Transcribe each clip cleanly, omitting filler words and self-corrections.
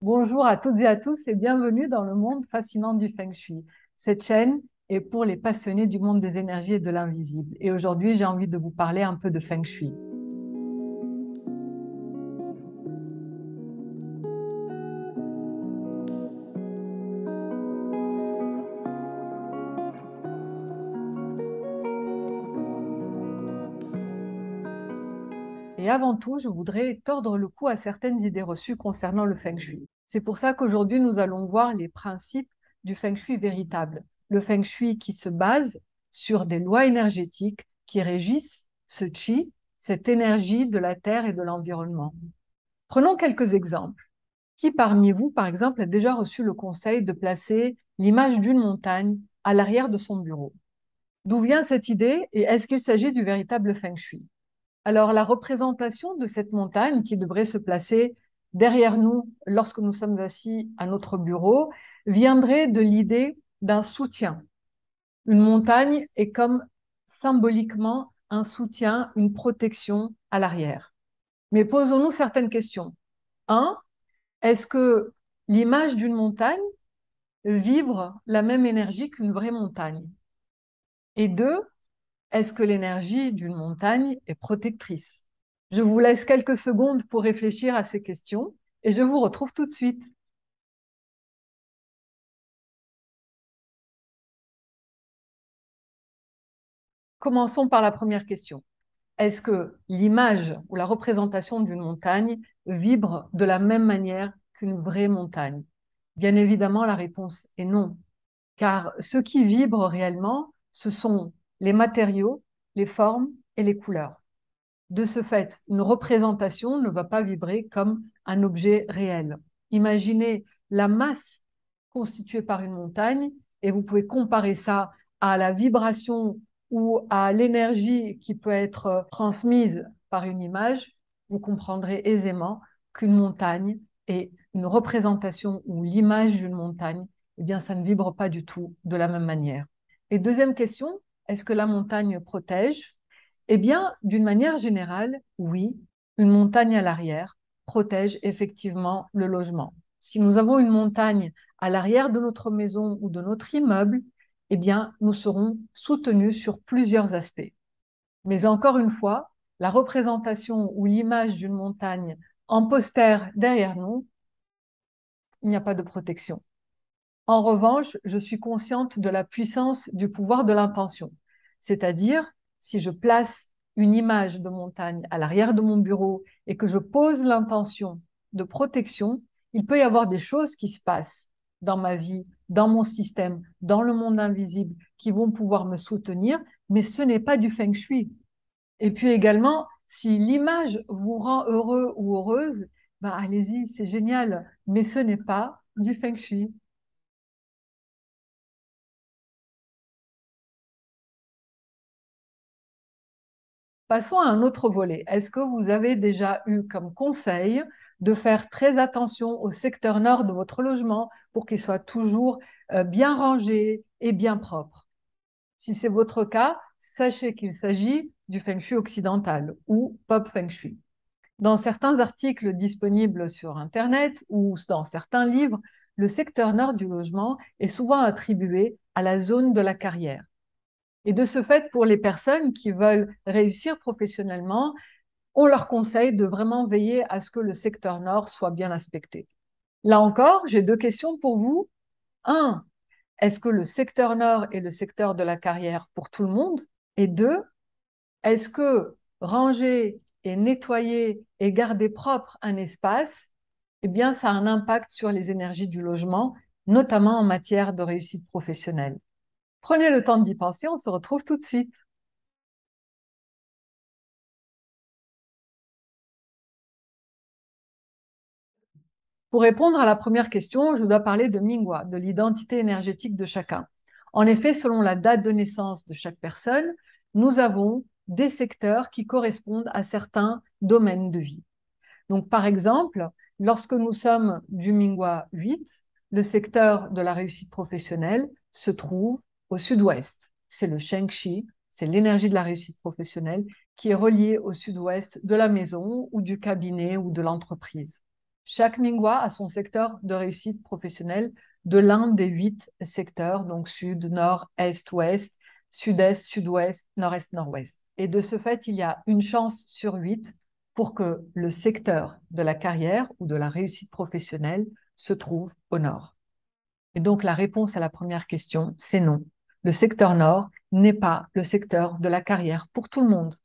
Bonjour à toutes et à tous et bienvenue dans le monde fascinant du Feng Shui. Cette chaîne est pour les passionnés du monde des énergies et de l'invisible. Et aujourd'hui, j'ai envie de vous parler un peu de Feng Shui. Et avant tout, je voudrais tordre le cou à certaines idées reçues concernant le Feng Shui. C'est pour ça qu'aujourd'hui, nous allons voir les principes du Feng Shui véritable. Le Feng Shui qui se base sur des lois énergétiques qui régissent ce Qi, cette énergie de la Terre et de l'environnement. Prenons quelques exemples. Qui parmi vous, par exemple, a déjà reçu le conseil de placer l'image d'une montagne à l'arrière de son bureau? D'où vient cette idée et est-ce qu'il s'agit du véritable Feng Shui? Alors, la représentation de cette montagne qui devrait se placer derrière nous lorsque nous sommes assis à notre bureau viendrait de l'idée d'un soutien. Une montagne est comme symboliquement un soutien, une protection à l'arrière. Mais posons-nous certaines questions. Un, est-ce que l'image d'une montagne vibre la même énergie qu'une vraie montagne? Et deux, est-ce que l'énergie d'une montagne est protectrice? Je vous laisse quelques secondes pour réfléchir à ces questions et je vous retrouve tout de suite. Commençons par la première question. Est-ce que l'image ou la représentation d'une montagne vibre de la même manière qu'une vraie montagne? Bien évidemment, la réponse est non. Car ce qui vibre réellement, ce sont les matériaux, les formes et les couleurs. De ce fait, une représentation ne va pas vibrer comme un objet réel. Imaginez la masse constituée par une montagne et vous pouvez comparer ça à la vibration ou à l'énergie qui peut être transmise par une image. Vous comprendrez aisément qu'une montagne et une représentation ou l'image d'une montagne, eh bien, ça ne vibre pas du tout de la même manière. Et deuxième question, est-ce que la montagne protège? Eh bien, d'une manière générale, oui, une montagne à l'arrière protège effectivement le logement. Si nous avons une montagne à l'arrière de notre maison ou de notre immeuble, eh bien, nous serons soutenus sur plusieurs aspects. Mais encore une fois, la représentation ou l'image d'une montagne en poster derrière nous, il n'y a pas de protection. En revanche, je suis consciente de la puissance du pouvoir de l'intention. C'est-à-dire, si je place une image de montagne à l'arrière de mon bureau et que je pose l'intention de protection, il peut y avoir des choses qui se passent dans ma vie, dans mon système, dans le monde invisible, qui vont pouvoir me soutenir, mais ce n'est pas du feng shui. Et puis également, si l'image vous rend heureux ou heureuse, bah allez-y, c'est génial, mais ce n'est pas du feng shui. Passons à un autre volet. Est-ce que vous avez déjà eu comme conseil de faire très attention au secteur nord de votre logement pour qu'il soit toujours bien rangé et bien propre? Si c'est votre cas, sachez qu'il s'agit du feng shui occidental ou pop feng shui. Dans certains articles disponibles sur Internet ou dans certains livres, le secteur nord du logement est souvent attribué à la zone de la carrière. Et de ce fait, pour les personnes qui veulent réussir professionnellement, on leur conseille de vraiment veiller à ce que le secteur nord soit bien aspecté. Là encore, j'ai deux questions pour vous. Un, est-ce que le secteur nord est le secteur de la carrière pour tout le monde? Et deux, est-ce que ranger et nettoyer et garder propre un espace, eh bien, ça a un impact sur les énergies du logement, notamment en matière de réussite professionnelle? Prenez le temps d'y penser, on se retrouve tout de suite. Pour répondre à la première question, je dois parler de Mingwa, de l'identité énergétique de chacun. En effet, selon la date de naissance de chaque personne, nous avons des secteurs qui correspondent à certains domaines de vie. Donc, par exemple, lorsque nous sommes du Mingwa 8, le secteur de la réussite professionnelle se trouve au sud-ouest. C'est le Shengxi, c'est l'énergie de la réussite professionnelle qui est reliée au sud-ouest de la maison ou du cabinet ou de l'entreprise. Chaque Mingwa a son secteur de réussite professionnelle de l'un des 8 secteurs, donc sud, nord, est, ouest, sud-est, sud-ouest, nord-est, nord-ouest. Et de ce fait, il y a une chance sur 8 pour que le secteur de la carrière ou de la réussite professionnelle se trouve au nord. Et donc la réponse à la première question, c'est non. Le secteur nord n'est pas le secteur de la carrière pour tout le monde.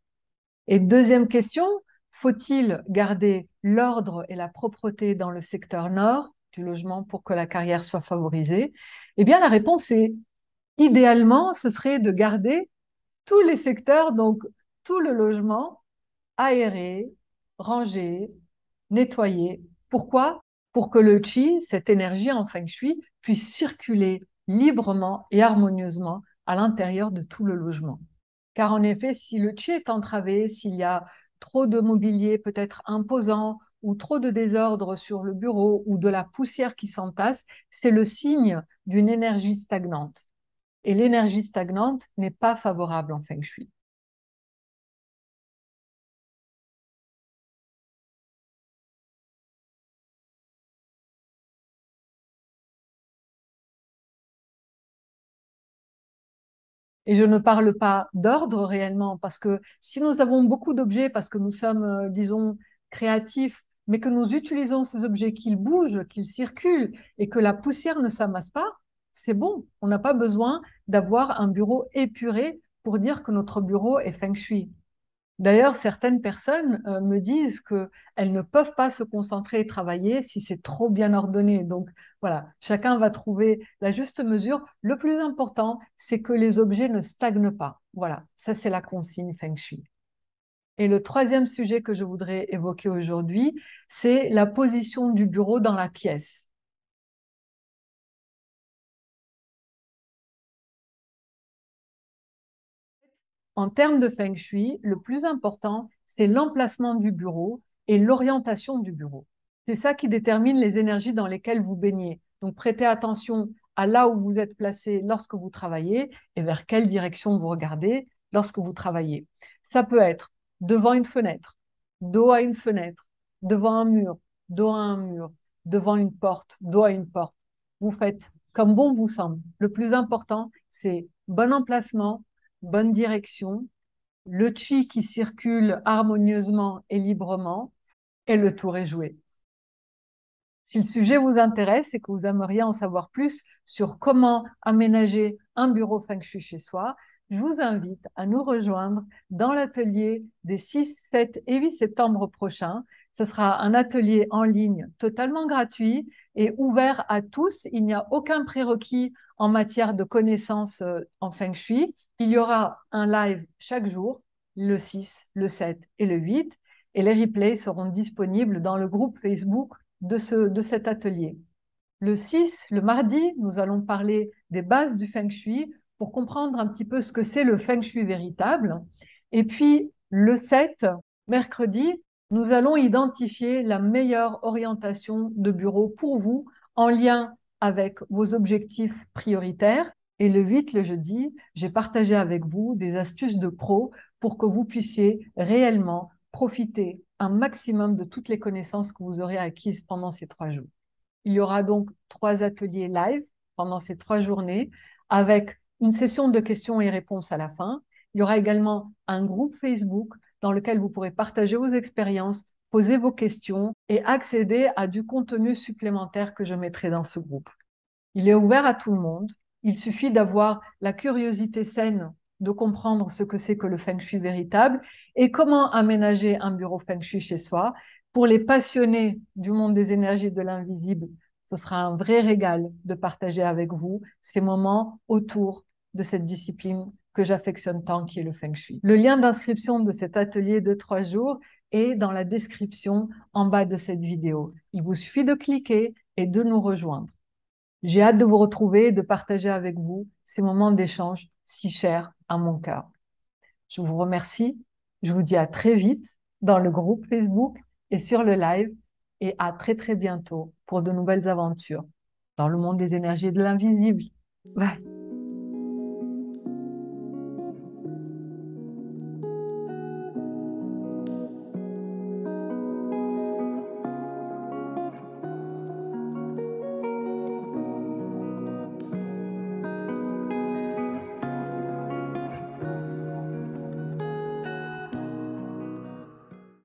Et deuxième question, faut-il garder l'ordre et la propreté dans le secteur nord du logement pour que la carrière soit favorisée? Eh bien, la réponse est idéalement, ce serait de garder tous les secteurs, donc tout le logement aéré, rangé, nettoyé. Pourquoi? Pour que le qi, cette énergie en feng shui, puisse circuler librement et harmonieusement à l'intérieur de tout le logement. Car en effet, si le qi est entravé, s'il y a trop de mobilier peut-être imposant ou trop de désordre sur le bureau ou de la poussière qui s'entasse, c'est le signe d'une énergie stagnante. Et l'énergie stagnante n'est pas favorable en feng shui. Et je ne parle pas d'ordre réellement, parce que si nous avons beaucoup d'objets, parce que nous sommes, disons, créatifs, mais que nous utilisons ces objets, qu'ils bougent, qu'ils circulent, et que la poussière ne s'amasse pas, c'est bon. On n'a pas besoin d'avoir un bureau épuré pour dire que notre bureau est feng shui. D'ailleurs, certaines personnes me disent qu'elles ne peuvent pas se concentrer et travailler si c'est trop bien ordonné. Donc voilà, chacun va trouver la juste mesure. Le plus important, c'est que les objets ne stagnent pas. Voilà, ça c'est la consigne Feng Shui. Et le troisième sujet que je voudrais évoquer aujourd'hui, c'est la position du bureau dans la pièce. En termes de Feng Shui, le plus important, c'est l'emplacement du bureau et l'orientation du bureau. C'est ça qui détermine les énergies dans lesquelles vous baignez. Donc prêtez attention à là où vous êtes placé lorsque vous travaillez et vers quelle direction vous regardez lorsque vous travaillez. Ça peut être devant une fenêtre, dos à une fenêtre, devant un mur, dos à un mur, devant une porte, dos à une porte. Vous faites comme bon vous semble. Le plus important, c'est bon emplacement, bonne direction, le chi qui circule harmonieusement et librement, et le tour est joué. Si le sujet vous intéresse et que vous aimeriez en savoir plus sur comment aménager un bureau feng shui chez soi, je vous invite à nous rejoindre dans l'atelier des 6, 7 et 8 septembre prochains. Ce sera un atelier en ligne totalement gratuit et ouvert à tous. Il n'y a aucun prérequis en matière de connaissances en feng shui. Il y aura un live chaque jour, le 6, le 7 et le 8. Et les replays seront disponibles dans le groupe Facebook de cet atelier. Le 6, le mardi, nous allons parler des bases du Feng Shui pour comprendre un petit peu ce que c'est le Feng Shui véritable. Et puis, le 7, mercredi, nous allons identifier la meilleure orientation de bureau pour vous en lien avec vos objectifs prioritaires. Et le 8, le jeudi, j'ai partagé avec vous des astuces de pro pour que vous puissiez réellement profiter un maximum de toutes les connaissances que vous aurez acquises pendant ces 3 jours. Il y aura donc 3 ateliers live pendant ces 3 journées avec une session de questions et réponses à la fin. Il y aura également un groupe Facebook dans lequel vous pourrez partager vos expériences, poser vos questions et accéder à du contenu supplémentaire que je mettrai dans ce groupe. Il est ouvert à tout le monde. Il suffit d'avoir la curiosité saine de comprendre ce que c'est que le Feng Shui véritable et comment aménager un bureau Feng Shui chez soi. Pour les passionnés du monde des énergies et de l'invisible, ce sera un vrai régal de partager avec vous ces moments autour de cette discipline que j'affectionne tant, qui est le Feng Shui. Le lien d'inscription de cet atelier de 3 jours est dans la description en bas de cette vidéo. Il vous suffit de cliquer et de nous rejoindre. J'ai hâte de vous retrouver et de partager avec vous ces moments d'échange si chers à mon cœur. Je vous remercie. Je vous dis à très vite dans le groupe Facebook et sur le live et à très très bientôt pour de nouvelles aventures dans le monde des énergies et de l'invisible. Bye.